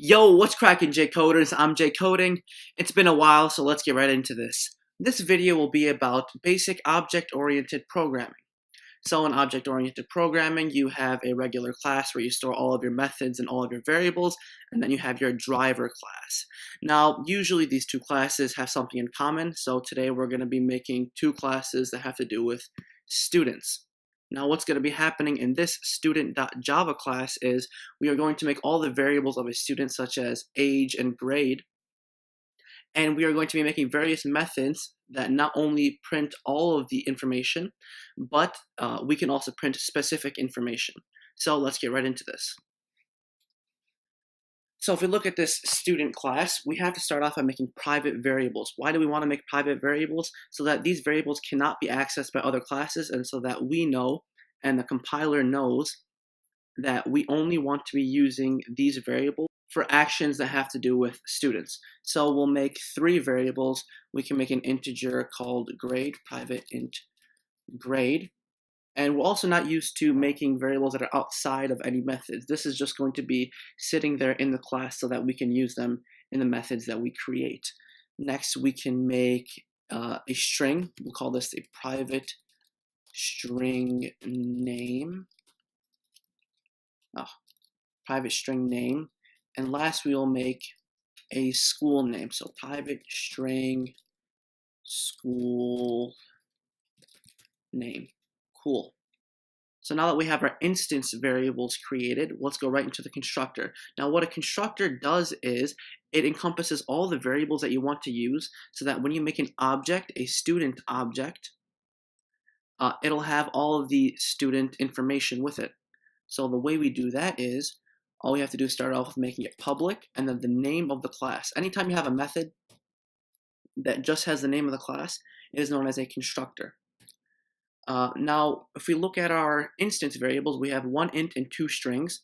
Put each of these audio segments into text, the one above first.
Yo, what's cracking, J-Coders? I'm J-Coding. It's been a while, so let's get right into this. This video will be about basic object-oriented programming. So in object-oriented programming, you have a regular class where you store all of your methods and all of your variables, and then you have your driver class. Now, usually these two classes have something in common, so today we're going to be making two classes that have to do with students. Now, what's going to be happening in this student.java class is we are going to make all the variables of a student, such as age and grade, and we are going to be making various methods that not only print all of the information, but we can also print specific information. So let's get right into this. So if we look at this student class, we have to start off by making private variables. Why do we want to make private variables? So that these variables cannot be accessed by other classes, and so that we know, and the compiler knows, that we only want to be using these variables for actions that have to do with students. So we'll make three variables. We can make an integer called grade, private int grade. And we're also not used to making variables that are outside of any methods. This is just going to be sitting there in the class so that we can use them in the methods that we create. Next, we can make a string. We'll call this a private string name. Private string name. And last, we will make a school name. So private string school name. Cool. So now that we have our instance variables created, let's go right into the constructor. Now what a constructor does is it encompasses all the variables that you want to use so that when you make an object, a student object, it'll have all of the student information with it. So the way we do that is all we have to do is start off with making it public and then the name of the class. Anytime you have a method that just has the name of the class, it is known as a constructor. Now, if we look at our instance variables, we have one int and two strings.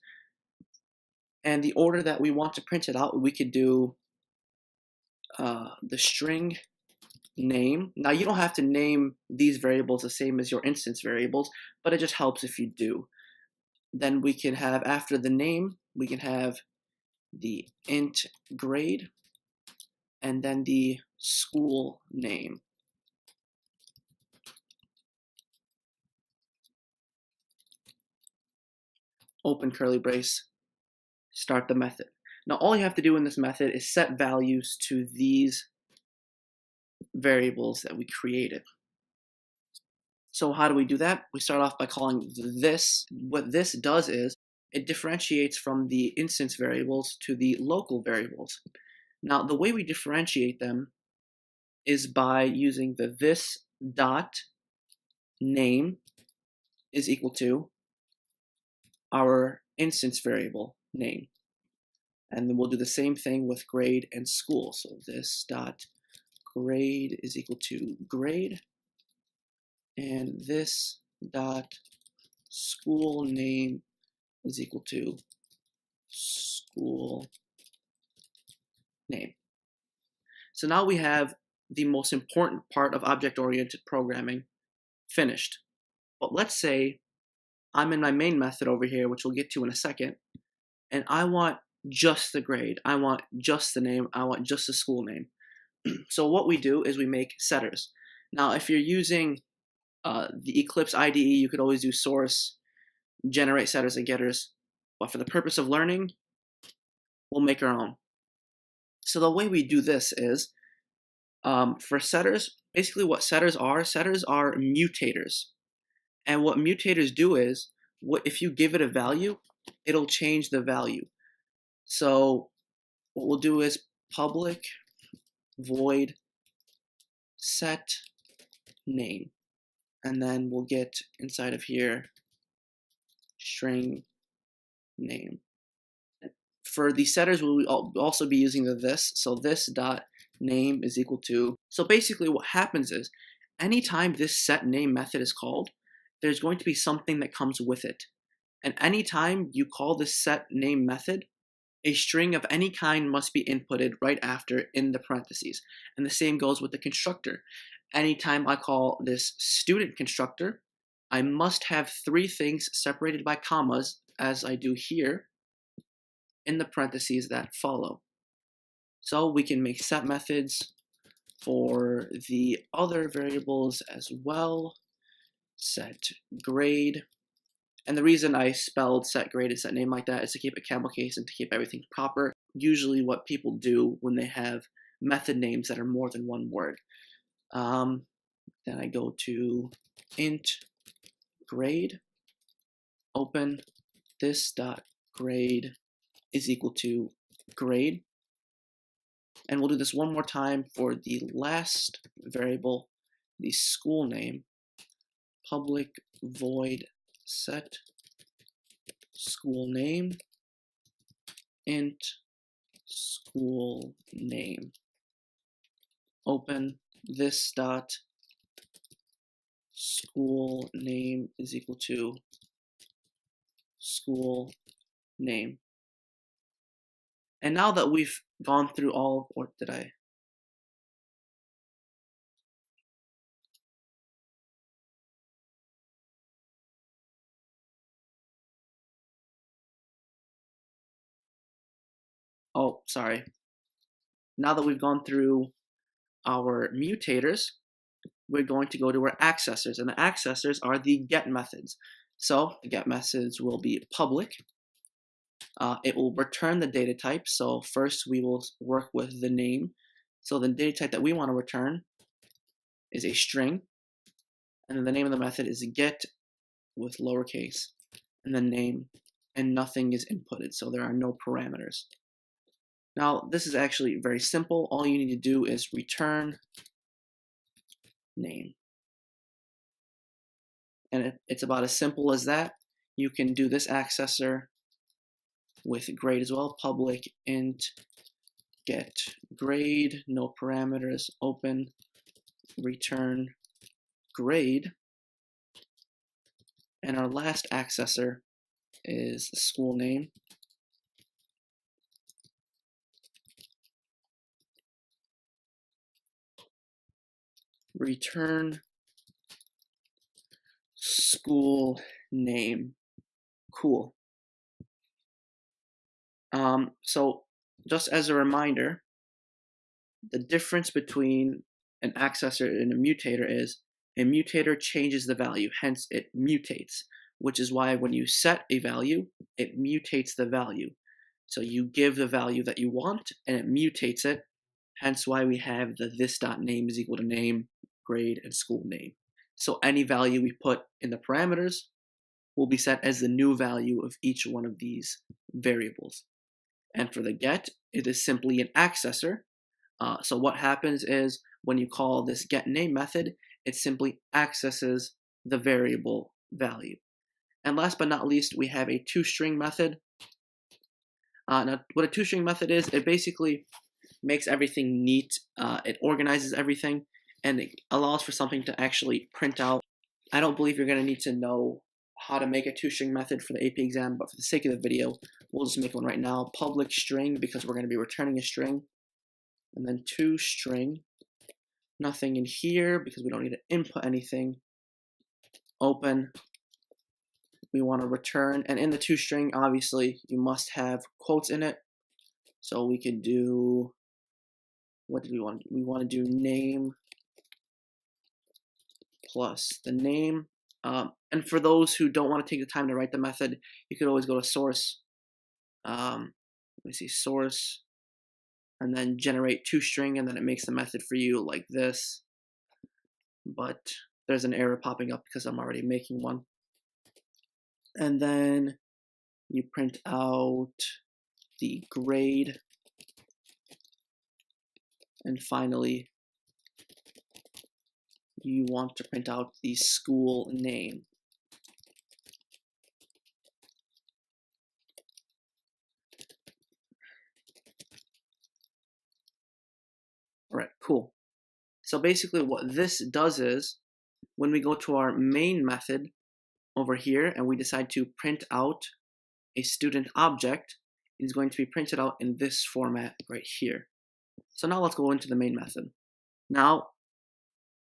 And the order that we want to print it out, we could do the string name. Now, you don't have to name these variables the same as your instance variables, but it just helps if you do. Then we can have, after the name, we can have the int grade and then the school name. Open curly brace, start the method. Now all you have to do in this method is set values to these variables that we created. So how do we do that? We start off by calling this. What this does is it differentiates from the instance variables to the local variables. Now the way we differentiate them is by using the this dot name is equal to our instance variable name. And then we'll do the same thing with grade and school. So this dot grade is equal to grade, and this dot school name is equal to school name. So now we have the most important part of object-oriented programming finished. But let's say I'm in my main method over here, which we'll get to in a second, and I want just the grade, I want just the name, I want just the school name. So what we do is we make setters. Now if you're using the Eclipse IDE, you could always do source, generate setters and getters, but for the purpose of learning, we'll make our own. So the way we do this is, for setters, basically what setters are mutators. And what mutators do is, if you give it a value, it'll change the value. So what we'll do is public void set name. And then we'll get inside of here string name. For the setters, we'll also be using the this. So this dot name is equal to. So basically what happens is, anytime this set name method is called, there's going to be something that comes with it. And anytime you call this set name method, a string of any kind must be inputted right after in the parentheses. And the same goes with the constructor. Anytime I call this student constructor, I must have three things separated by commas, as I do here. in the parentheses that follow. So we can make set methods for the other variables as well. Set grade. And the reason I spelled set grade and set name like that is to keep a camel case and to keep everything proper. Usually what people do when they have method names that are more than one word. Then I go to int grade, open this dot grade is equal to grade. And we'll do this one more time for the last variable, the school name, public void set school name int school name. Open this dot school name is equal to school name. And now that we've gone through all, or did I? Oh, sorry. Now that we've gone through our mutators, we're going to go to our accessors, and the accessors are the get methods. So the get methods will be public. It will return the data type. So first we will work with the name. So the data type that we want to return is a string, and then the name of the method is get with lowercase, and then name, and nothing is inputted, so there are no parameters. Now this is actually very simple. All you need to do is return name. And it's about as simple as that. You can do this accessor with grade as well. Public int get grade, no parameters, open, return grade. And our last accessor is the school name. Return school name. Cool. So just as a reminder, the difference between an accessor and a mutator is a mutator changes the value, hence it mutates, which is why when you set a value, it mutates the value. So you give the value that you want and it mutates it, hence why we have the this.name is equal to name, grade, and school name. So any value we put in the parameters will be set as the new value of each one of these variables. And for the get, it is simply an accessor. So what happens is when you call this getName method, it simply accesses the variable value. And last but not least, we have a toString method. Now, what a toString method is, it basically makes everything neat. It organizes everything, and it allows for something to actually print out. I don't believe you're going to need to know how to make a toString method for the AP exam, but for the sake of the video, we'll just make one right now. Public string, because we're going to be returning a string. And then toString. Nothing in here, because we don't need to input anything. Open. We want to return, and in the toString, obviously, you must have quotes in it. So we could do, what did we want? We want to do name plus the name. And for those who don't want to take the time to write the method, you could always go to source. Let me see, source, and then generate toString, and then it makes the method for you like this. But there's an error popping up because I'm already making one. And then you print out the grade. And finally, you want to print out the school name. All right, cool. So basically what this does is, when we go to our main method over here and we decide to print out a student object, it is going to be printed out in this format right here. So now let's go into the main method. Now,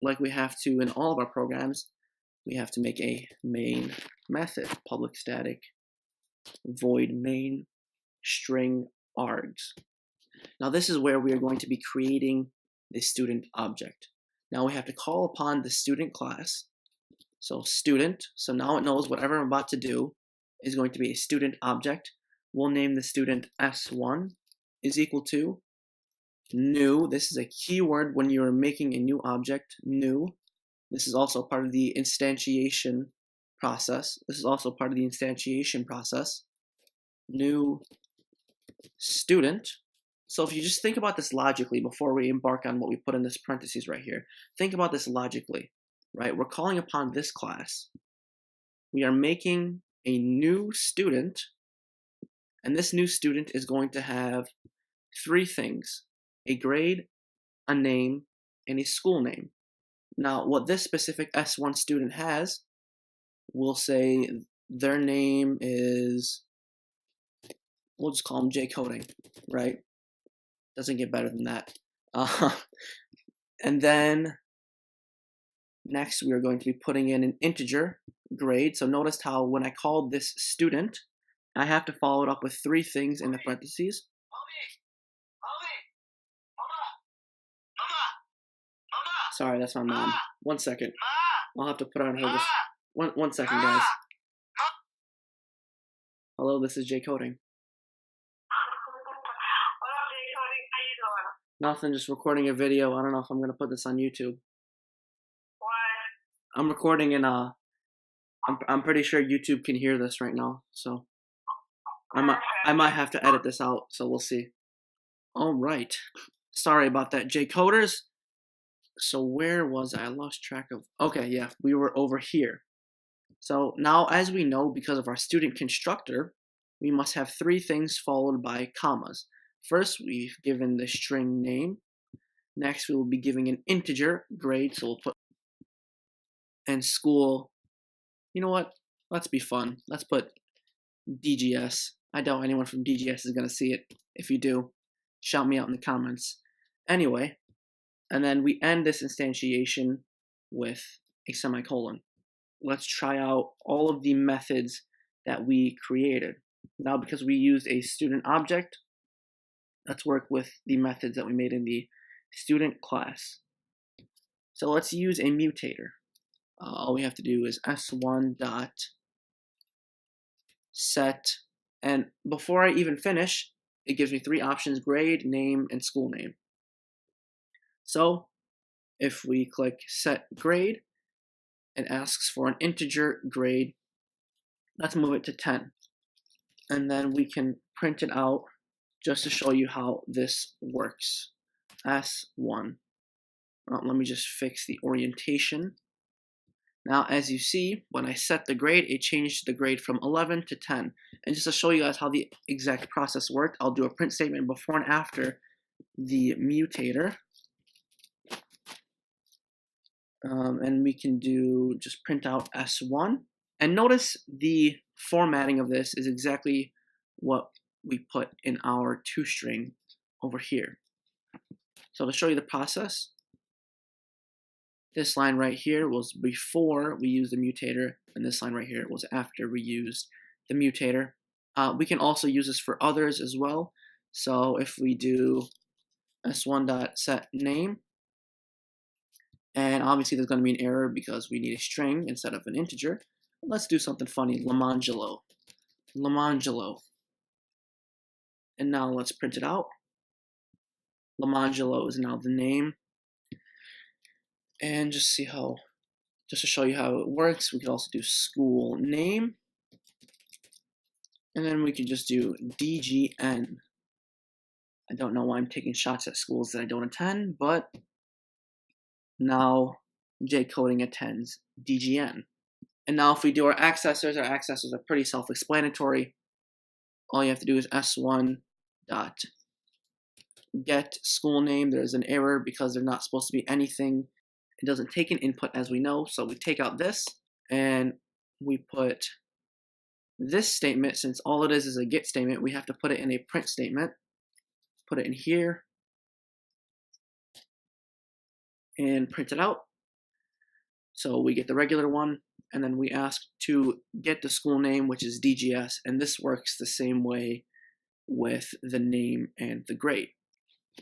like we have to in all of our programs, we have to make a main method, public static void main. string args. Now this is where we are going to be creating the student object. Now we have to call upon the student class. So student, so now it knows whatever I'm about to do is going to be a student object. We'll name the student S1 is equal to new. This is a keyword when you're making a new object, new. This is also part of the instantiation process. New student. So if you just think about this logically before we embark on what we put in this parentheses right here, think about this logically, right? We're calling upon this class. We are making a new student, and this new student is going to have three things: a grade, a name, and a school name. Now, what this specific S1 student has, we'll say their name is, we'll just call them J Coding, right? Doesn't get better than that. And then next we are going to be putting in an integer grade. So notice how when I called this student, I have to follow it up with three things in the parentheses. Sorry, that's my mom. 1 second. I'll have to put her on hold. One second, guys. Hello, this is J Coding. What up, J Coding? How you doing? Nothing, just recording a video. I don't know if I'm gonna put this on YouTube. What? I'm recording in I'm pretty sure YouTube can hear this right now, so I might have to edit this out, so we'll see. All right. Sorry about that, J Coders. So where was I? I lost track of. Okay, yeah, we were over here. So now, as we know, because of our student constructor, we must have three things followed by commas. First, we've given the string name. Next, we will be giving an integer grade, so we'll put and school. You know what? Let's be fun. Let's put DGS. I doubt anyone from DGS is going to see it. If you do, shout me out in the comments. Anyway, and then we end this instantiation with a semicolon. Let's try out all of the methods that we created. Now, because we used a student object, let's work with the methods that we made in the student class. So let's use a mutator. All we have to do is s1 dot set, and before I even finish, it gives me three options: grade, name, and school name. So if we click set grade, it asks for an integer grade. Let's move it to 10. And then we can print it out just to show you how this works. S1. Let me just fix the orientation. Now, as you see, when I set the grade, it changed the grade from 11 to 10. And just to show you guys how the exact process worked, I'll do a print statement before and after the mutator. And we can do just print out S1. And notice the formatting of this is exactly what we put in our toString over here. So to show you the process, this line right here was before we used the mutator, and this line right here was after we used the mutator. We can also use this for others as well. So if we do s1.setName, and obviously there's going to be an error because we need a string instead of an integer. Let's do something funny, Lamangelo. And now let's print it out. Lamangelo is now the name. And just to show you how it works, we could also do school name. And then we could just do DGN. I don't know why I'm taking shots at schools that I don't attend, but now J Coding attends DGN. And now if we do our accessors are pretty self-explanatory. All you have to do is s1 dot get school name. There's an error because they're not supposed to be anything. It doesn't take an input, as we know, so we take out this and we put this statement. Since all it is a get statement, we have to put it in a print statement. Put it in here and print it out. So we get the regular one, and then we ask to get the school name, which is DGS, and this works the same way with the name and the grade.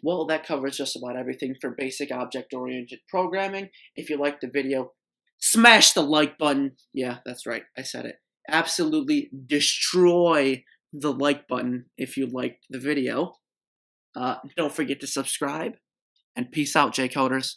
Well, that covers just about everything for basic object-oriented programming. If you liked the video, smash the like button. Yeah, that's right, I said it. Absolutely destroy the like button if you liked the video. Don't forget to subscribe, and peace out, J-Coders.